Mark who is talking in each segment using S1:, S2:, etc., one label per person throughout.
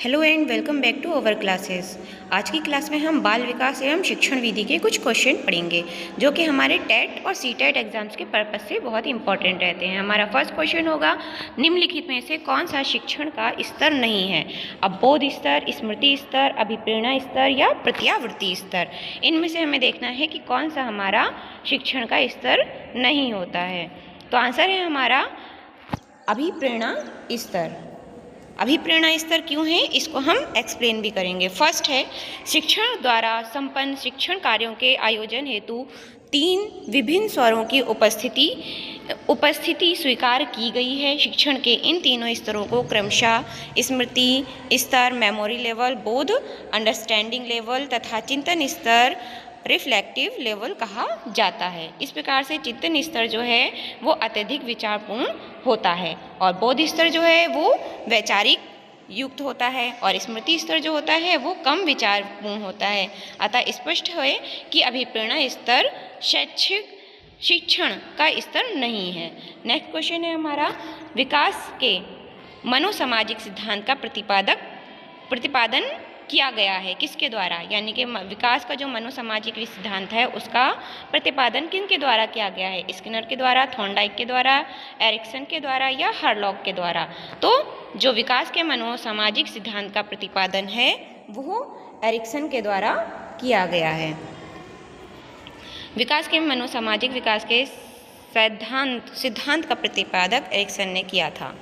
S1: Hello and welcome back to our classes. आज की class में हम बाल विकास एवं शिक्षण विधि के कुछ क्वेश्चन पढ़ेंगे जो कि हमारे टेट और सीटेट एग्जाम्स के पर्पस से बहुत इंपॉर्टेंट रहते हैं। हमारा फर्स्ट क्वेश्चन होगा, निम्नलिखित में से कौन सा शिक्षण का स्तर नहीं है? अब बोध स्तर, स्मृति स्तर, अभिप्रेरणा स्तर या प्रत्यावृत्ति स्तर। इनमें से हमें देखना है कि कौन सा हमारा शिक्षण का स्तर नहीं होता है। तो आंसर है हमारा अभिप्रेरणा स्तर। अभिप्रेरणा स्तर क्यों है, इसको हम एक्सप्लेन भी करेंगे। फर्स्ट है, शिक्षण द्वारा संपन्न शिक्षण कार्यों के आयोजन हेतु 3 विभिन्न स्वरों की उपस्थिति स्वीकार की गई है। शिक्षण के इन तीनों स्तरों को क्रमशः स्मृति स्तर, मेमोरी लेवल, बोध अंडरस्टैंडिंग लेवल तथा चिंतन स्तर रिफ्लेक्टिव लेवल कहा जाता है। इस प्रकार से चिंतन स्तर जो है वो अत्यधिक विचारपूर्ण होता है और बोध स्तर जो है वो वैचारिक युक्त होता है और स्मृति स्तर जो होता है वो कम विचारपूर्ण होता है। अतः स्पष्ट है कि अभिप्रेरणा स्तर शैक्षिक शिक्षण का स्तर नहीं है। नेक्स्ट क्वेश्चन है हमारा, विकास के मनोसामाजिक सिद्धांत का प्रतिपादन किया गया है किसके द्वारा? यानी कि विकास का जो मनोसामाजिक सिद्धांत है उसका प्रतिपादन किन के द्वारा किया गया है? स्किनर के द्वारा, थॉर्नडाइक के द्वारा, एरिक्सन के द्वारा या हरलॉक के द्वारा? तो जो विकास के मनोसामाजिक सिद्धांत का प्रतिपादन है वो एरिक्सन के द्वारा किया गया है। विकास के मनोसामाजिक विकास के सिद्धांत का प्रतिपादक एरिक्सन ने किया था।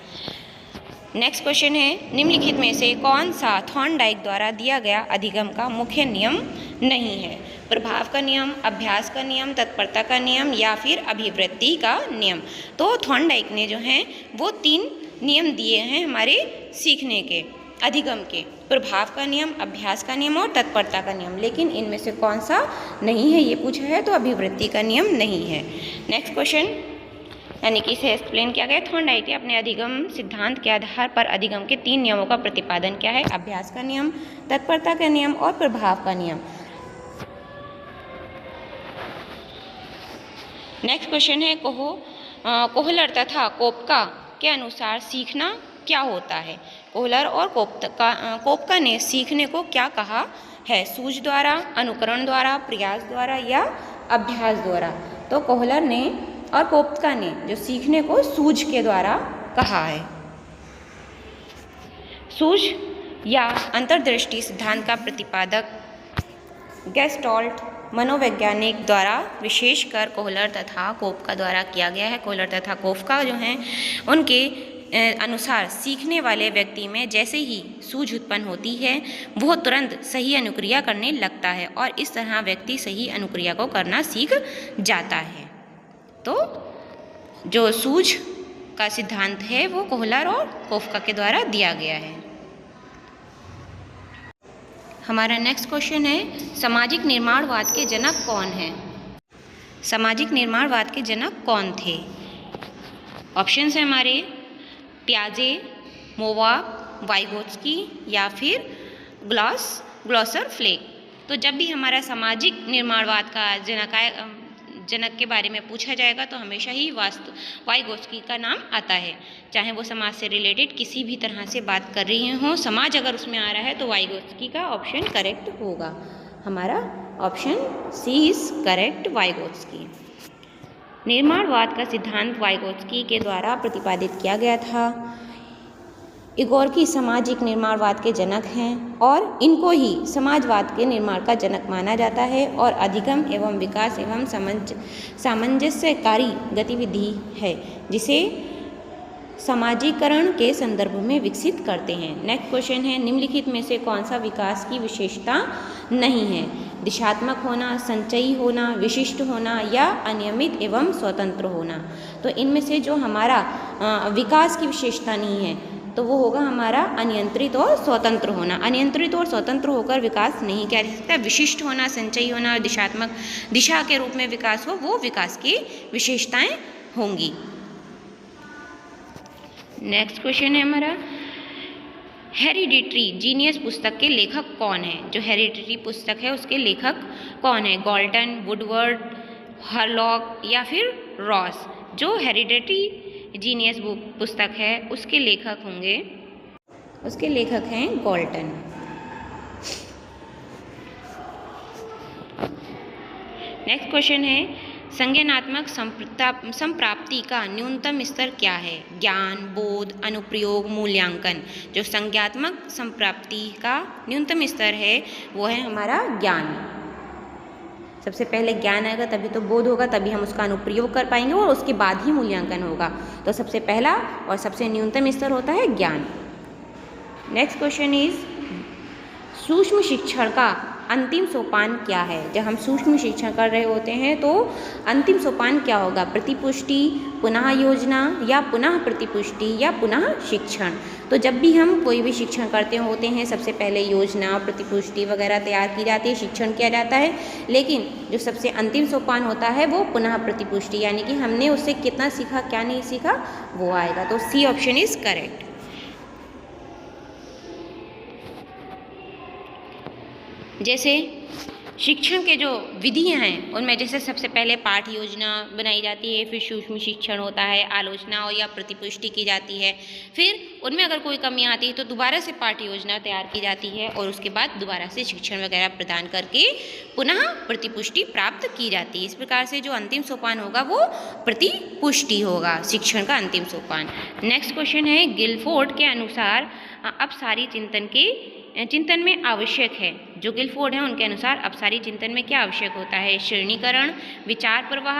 S1: नेक्स्ट क्वेश्चन है, निम्नलिखित में से कौन सा थॉर्नडाइक द्वारा दिया गया अधिगम का मुख्य नियम नहीं है? प्रभाव का नियम, अभ्यास का नियम, तत्परता का नियम या फिर अभिवृत्ति का नियम? तो थॉर्नडाइक ने जो है वो 3 नियम दिए हैं हमारे सीखने के, अधिगम के, प्रभाव का नियम, अभ्यास का नियम और तत्परता का नियम। लेकिन इनमें से कौन सा नहीं है ये पूछा है, तो अभिवृत्ति का नियम नहीं है। नेक्स्ट क्वेश्चन, यानी कि इसे एक्सप्लेन किया गया, थॉर्नडाइक ने अपने अधिगम सिद्धांत के आधार पर अधिगम के 3 नियमों का प्रतिपादन किया है, अभ्यास का नियम, तत्परता का नियम और प्रभाव का नियम। नेक्स्ट क्वेश्चन है, कोहलर तथा कोपका के अनुसार सीखना क्या होता है? कोहलर और कोपका ने सीखने को क्या कहा है? सूझ द्वारा, अनुकरण द्वारा, प्रयास द्वारा या अभ्यास द्वारा? तो कोहलर ने और कोपका ने जो सीखने को सूझ के द्वारा कहा है। सूझ या अंतर्दृष्टि सिद्धांत का प्रतिपादक गेस्टाल्ट मनोवैज्ञानिक द्वारा विशेषकर कोहलर तथा कोपका द्वारा किया गया है। कोहलर तथा कोपका जो हैं उनके अनुसार सीखने वाले व्यक्ति में जैसे ही सूझ उत्पन्न होती है वह तुरंत सही अनुक्रिया करने लगता है और इस तरह व्यक्ति सही अनुक्रिया को करना सीख जाता है। तो जो सूझ का सिद्धांत है वो कोहलर और कोपका के द्वारा दिया गया है। हमारा नेक्स्ट क्वेश्चन है, सामाजिक निर्माणवाद के जनक कौन है? सामाजिक निर्माणवाद के जनक कौन थे? ऑप्शंस हैं हमारे, पियाजे, मोवा, वाइगोत्स्की या फिर ग्लॉसर फ्लेक। तो जब भी हमारा सामाजिक निर्माणवाद का जनक के बारे में पूछा जाएगा तो हमेशा ही वाइगोत्स्की का नाम आता है। चाहे वो समाज से रिलेटेड किसी भी तरह से बात कर रही हो, समाज अगर उसमें आ रहा है तो वाइगोत्स्की का ऑप्शन करेक्ट होगा। हमारा option C is correct, Vygotsky. निर्माणवाद का सिद्धांत वाइगोत्स्की के द्वारा प्रतिपादित किया गया था। इगोर्की सामाजिक निर्माणवाद के जनक हैं और इनको ही समाजवाद के निर्माण का जनक माना जाता है और अधिगम एवं विकास एवं सामंजस्यकारी गतिविधि है जिसे समाजीकरण के संदर्भ में विकसित करते हैं। नेक्स्ट क्वेश्चन है, निम्नलिखित में से कौन सा विकास की विशेषता नहीं है? दिशात्मक होना, संचयी होना, विशिष्ट होना या अनियमित एवं स्वतंत्र होना? तो इनमें से जो हमारा विकास की विशेषता नहीं है तो वो होगा हमारा अनियंत्रित और स्वतंत्र होना। अनियंत्रित और स्वतंत्र होकर विकास नहीं किया जा सकता। विशिष्ट होना, संचयी होना और दिशात्मक दिशा के रूप में विकास हो, वो विकास की विशेषताएं होंगी। नेक्स्ट क्वेश्चन है हमारा, हेरिडिटरी जीनियस पुस्तक के लेखक कौन है? जो हेरिडिटरी पुस्तक है उसके लेखक कौन है? गॉल्टन, वुडवर्ड, हरलॉक या फिर रॉस? जो हेरिडिटरी जीनियस बुक पुस्तक है उसके लेखक होंगे उसके लेखक हैं गॉल्टन। नेक्स्ट क्वेश्चन है, संज्ञानात्मक संप्राप्ति का न्यूनतम स्तर क्या है? ज्ञान, बोध, अनुप्रयोग, मूल्यांकन। जो संज्ञात्मक संप्राप्ति का न्यूनतम स्तर है वो है हमारा ज्ञान। सबसे पहले ज्ञान आएगा तभी तो बोध होगा, तभी हम उसका अनुप्रयोग कर पाएंगे और उसके बाद ही मूल्यांकन होगा। तो सबसे पहला और सबसे न्यूनतम स्तर होता है ज्ञान। नेक्स्ट क्वेश्चन इज, सूक्ष्म शिक्षण का अंतिम सोपान क्या है? जब हम सूक्ष्म शिक्षण कर रहे होते हैं तो अंतिम सोपान क्या होगा? प्रतिपुष्टि, पुनः योजना या पुनः प्रतिपुष्टि या पुनः शिक्षण। तो जब भी हम कोई भी शिक्षण करते होते हैं सबसे पहले योजना, प्रतिपुष्टि वगैरह तैयार की जाती है, शिक्षण किया जाता है, लेकिन जो सबसे अंतिम सोपान होता है वो पुनः प्रतिपुष्टि, यानी कि हमने उससे कितना सीखा क्या नहीं सीखा वो आएगा। तो सी ऑप्शन इज करेक्ट। जैसे शिक्षण के जो विधियाँ हैं उनमें जैसे सबसे पहले पाठ योजना बनाई जाती है, फिर सूक्ष्म शिक्षण होता है, आलोचना और या प्रतिपुष्टि की जाती है, फिर उनमें अगर कोई कमी आती है तो दोबारा से पाठ योजना तैयार की जाती है और उसके बाद दोबारा से शिक्षण वगैरह प्रदान करके पुनः प्रतिपुष्टि प्राप्त की जाती है। इस प्रकार से जो अंतिम सोपान होगा वो प्रतिपुष्टि होगा, शिक्षण का अंतिम सोपान। नेक्स्ट क्वेश्चन है, गिलफोर्ड के अनुसार अपसारी चिंतन में आवश्यक है। जो गिलफोर्ड हैं उनके अनुसार अपसारी चिंतन में क्या आवश्यक होता है? श्रेणीकरण, विचार प्रवाह,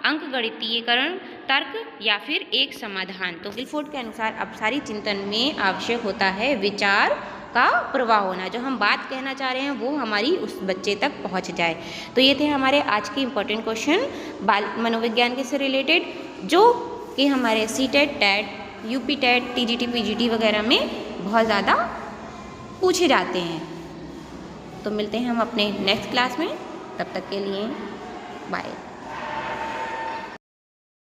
S1: अंकगणितीयकरण, तर्क या फिर एक समाधान। तो गिलफोर्ड के अनुसार अपसारी चिंतन में आवश्यक होता है विचार का प्रवाह होना, जो हम बात कहना चाह रहे हैं वो हमारी उस बच्चे तक पहुंच जाए। तो ये थे हमारे आज के इम्पोर्टेंट क्वेश्चन बाल मनोविज्ञान के से रिलेटेड, जो कि हमारे CTET, TET, UP TET, TGT, PGT वगैरह में बहुत ज़्यादा पूछे जाते हैं। तो मिलते हैं हम अपने नेक्स्ट क्लास में, तब तक के लिए बाय।